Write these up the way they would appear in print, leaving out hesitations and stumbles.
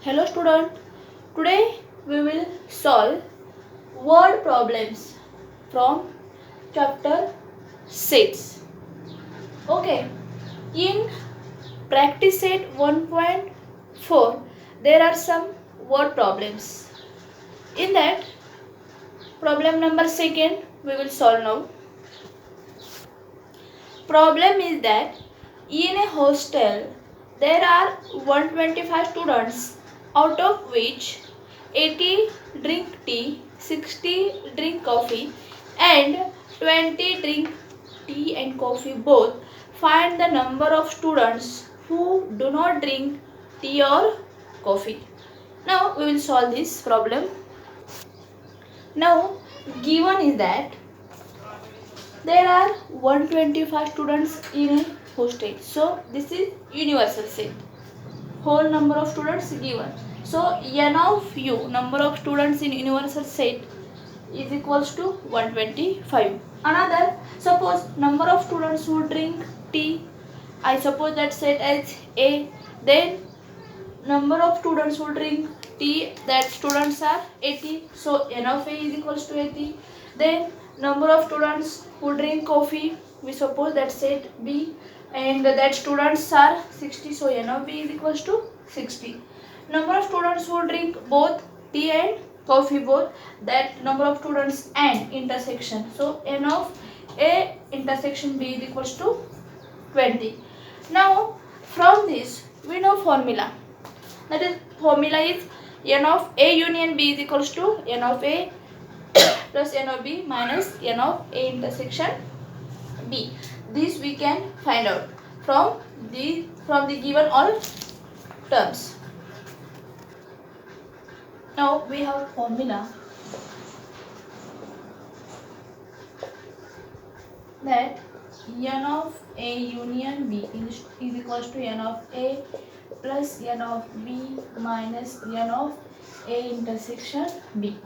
Hello student, today we will solve word problems from chapter 6. Okay, in practice set 1.4 there are some word problems. In that problem number second we will solve now. Problem is that in a hostel there are 125 students, out of which 80 drink tea, 60 drink coffee and 20 drink tea and coffee both. Find the number of students who do not drink tea or coffee. Now we will solve this problem. Now given is that there are 125 students in a hostel. So this is universal set. Whole number of students given. So n of u, number of students in universal set, is equals to 125. Another, suppose number of students who drink tea, I suppose that set as A. Then number of students who drink tea, that students are 80. So n of A is equals to 80. Then number of students who drink coffee, we suppose that set B, and that students are 60. So n of B is equals to 60. Number of students who drink both tea and coffee both, that number of students and intersection. So n of A intersection B is equals to 20. Now from this we know formula. That is, formula is n of A union B is equals to n of A plus n of B minus n of A intersection B. This we can find out from the given all terms. Now we have formula that n of A union B is equals to n of A plus n of B minus n of A intersection B.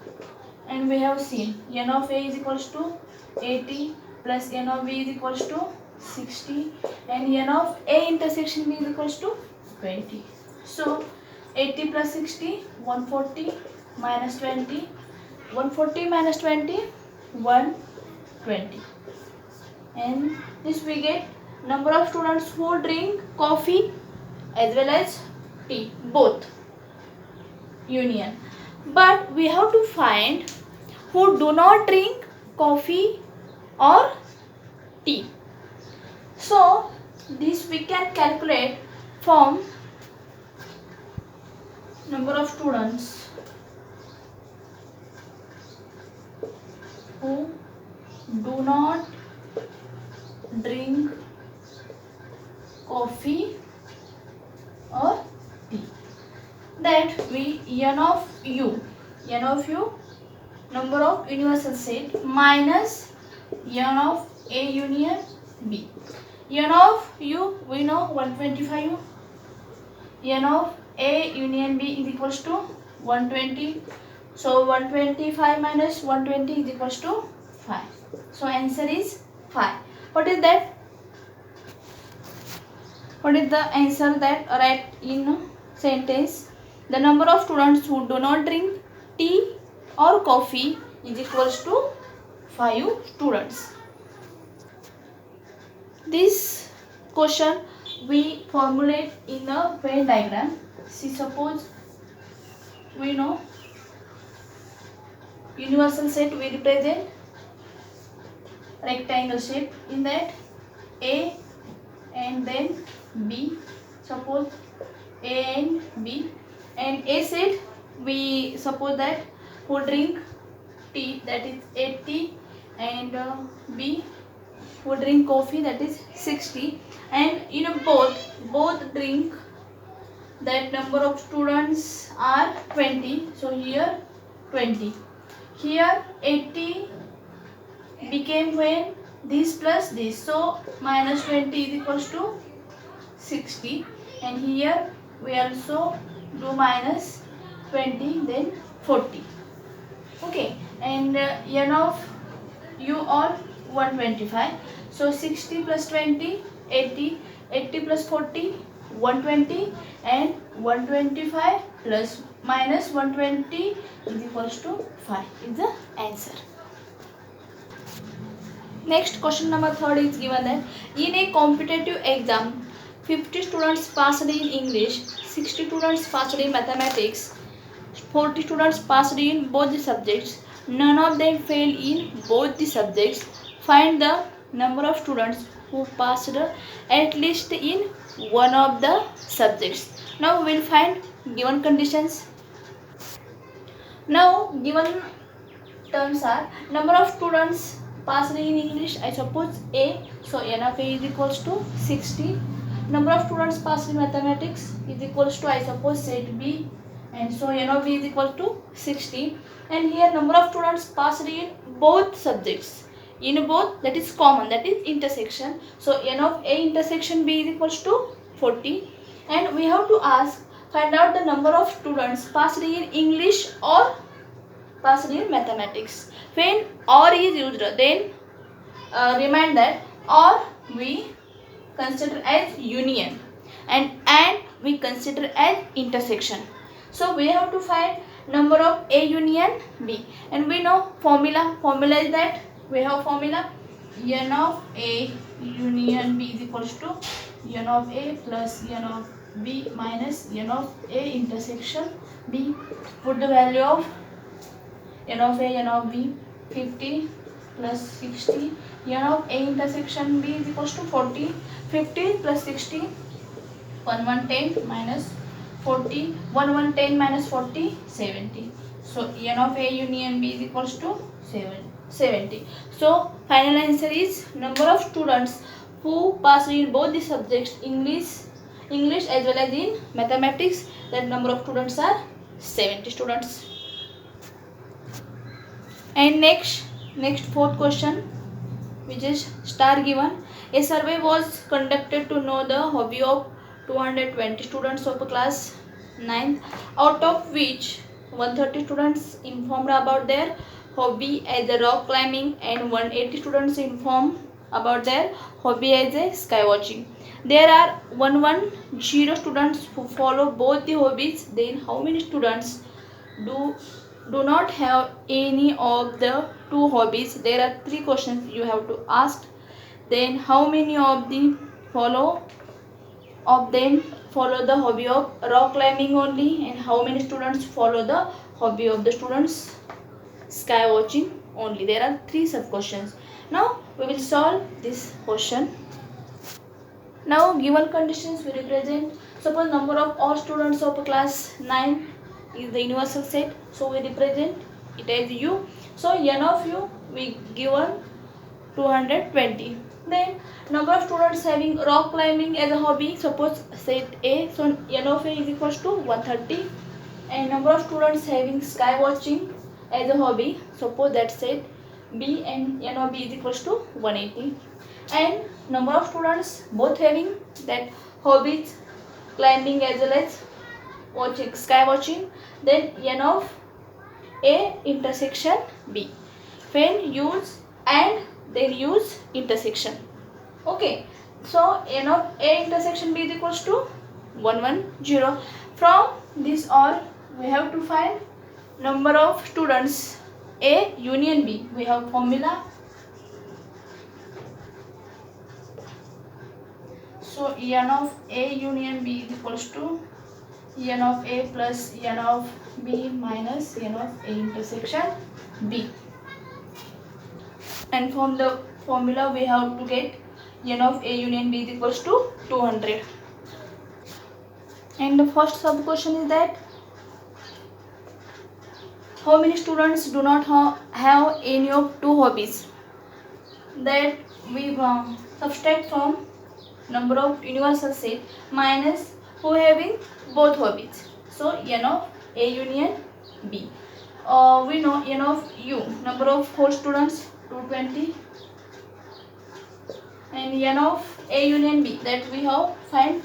And we have seen n of A is equals to 80 plus n of B is equals to 60 and n of A intersection B is equals to 20. So 80 plus 60, 140 minus 20, 140 minus 20, 120. And this we get number of students who drink coffee as well as tea, both union. But we have to find who do not drink coffee or tea. So this we can calculate from number of students who do not drink coffee or tea. That we n of u number of universal set minus n of A union B. N of u we know 125. N of A union B is equals to 120. So 125 minus 120 is equals to 5. So answer is 5. What is that? What is the answer that write in sentence? The number of students who do not drink tea or coffee is equals to 5 students. This question we formulate in a Venn diagram. See, suppose we know universal set we represent rectangle shape. In that A and then B, suppose A and B, and A set we suppose that who drink tea, that is 80, and B who drink coffee, that is 60, and both drink, that number of students are 20. So here 20, here 80 became when this plus this, so minus 20 is equals to 60, and here we also do minus 20, then 40. Okay, and n of u all 125. So 60 plus 20, 80, 80 plus 40, 120 and 125 plus minus 120 is equals to 5 is the answer. Next question number 3 is given that in a competitive exam 50 students passed in English, 60 students passed in mathematics, 40 students passed in both the subjects, none of them failed in both the subjects. Find the number of students who passed at least in one of the subjects. Now we will find given conditions. Now given terms are number of students passed in English, I suppose A, so n of A is equals to 60. Number of students passed in mathematics is equals to, I suppose, set B, and so n of B is equal to 60. And here number of students passed in both subjects, in both, that is common, that is intersection, so n of A intersection B is equals to 40. And we have to ask, find out the number of students passed in English or passed in mathematics. When or is used, then remind that or we consider as union and we consider as intersection. So we have to find number of A union B, and we know formula is that we have formula n of A union B is equals to n of A plus n of B minus n of A intersection B. Put the value of n of A, n of B, 50 plus 60, n of A intersection B is equals to 40, 50 plus 60, 1110 minus 40, 1110 minus 40, 70. So n of A union B is equals to 70. So final answer is number of students who passed in both the subjects, English as well as in mathematics, that number of students are 70 students. And next fourth question, which is star given. A survey was conducted to know the hobby of 220 students of class 9th, out of which 130 students informed about their hobby as a rock climbing and 180 students informed about their hobby as a sky watching. There are 110 students who follow both the hobbies. Then how many students do not have any of the two hobbies? There are three questions you have to ask. Then how many of them follow the hobby of rock climbing only, and how many students follow the hobby of the students sky watching only? There are three sub questions. Now we will solve this question. Now given conditions we represent. Suppose number of all students of class 9 is the universal set, so we represent it as U. So n of U we given 220. Then number of students having rock climbing as a hobby, suppose set A, so n of A is equals to 130. And number of students having sky watching as a hobby, suppose that set B, and n of B is equals to 180. And number of students both having that hobbies climbing as well as sky watching, then n of A intersection B. When use and then use intersection. Okay, so n of A intersection B is equals to 110. From this all we have to find number of students A union B. We have formula. So n of A union B is equals to n of A plus n of B minus n of A intersection B. And from the formula we have to get n of A union B is equals to 200. And the first sub question is that how many students do not have any of two hobbies? That we subtract from number of universal set minus who having both hobbies. So n of A union B. We know n of U, number of whole students 220, and n of A union B, that we have find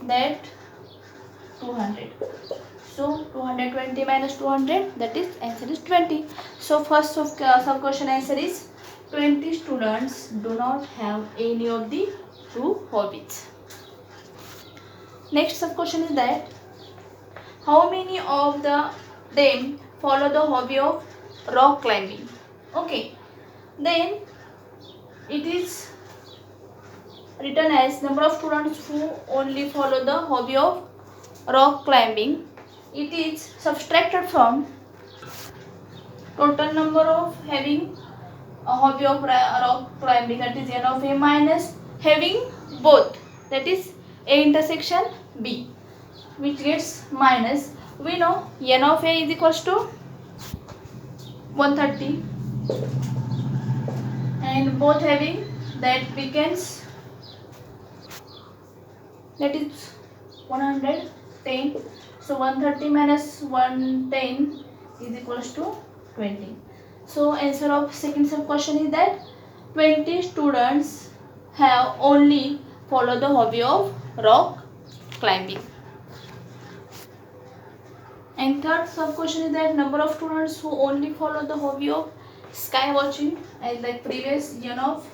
that 200. So 220 minus 200, that is answer is 20. So first of sub question answer is 20 students do not have any of the two hobbies. Next sub question is that how many of them follow the hobby of rock climbing? Okay, then it is written as number of students who only follow the hobby of rock climbing. It is subtracted from total number of having a hobby of rock climbing, that is n of a, minus having both, that is a intersection b, which gets minus. We know n of a is equals to 130 and both having, that becomes, that is 110. So 130 minus 110 is equals to 20. So answer of second sub question is that 20 students have only followed the hobby of rock climbing. And third sub question is that number of students who only follow the hobby of sky watching, as like previous, n of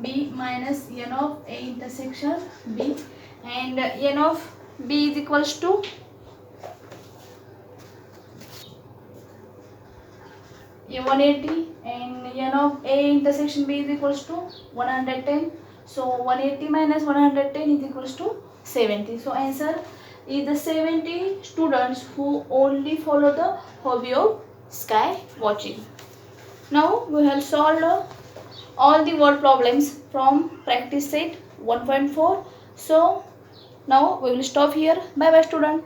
b minus n of a intersection b, and n of b is equals to a 180 and n of a intersection b is equals to 110. So 180 minus 110 is equals to 70. So answer is the 70 students who only follow the hobby of sky watching. Now we have solved all the word problems from practice set 1.4. So now we will stop here. Bye bye student.